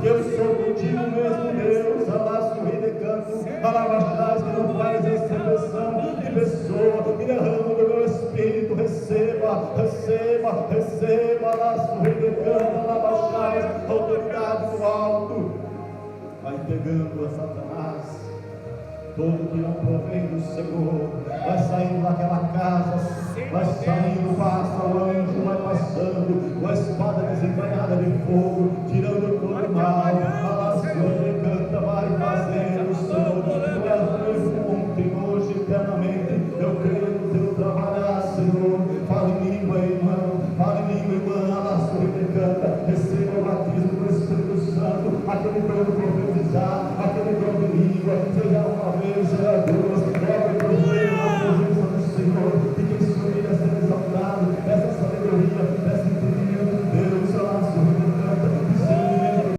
Eu sou contigo mesmo, Deus. Alaço e decanto, alabachás que não faz acepção de pessoa, e derrama do meu espírito. Receba, receba, receba. Alaço e decanto, alabachás, autoridade do alto. Vai entregando a Satanás todo que não provém do Senhor. Vai saindo daquela casa, vai saindo, passa o anjo, vai passando com a espada desembanhada de fogo, tirando todo o mal. Alaçou, canta, vai fazer o Senhor. Tu és o meu ontem, hoje, eternamente. Eu creio no teu trabalhar, Senhor. Fala em língua, irmão, fala em língua, irmã. Alaçou, canta, receba o batismo do Espírito Santo, aquele dom de profetizar, aquele dom de língua, seja uma vez, seja duas.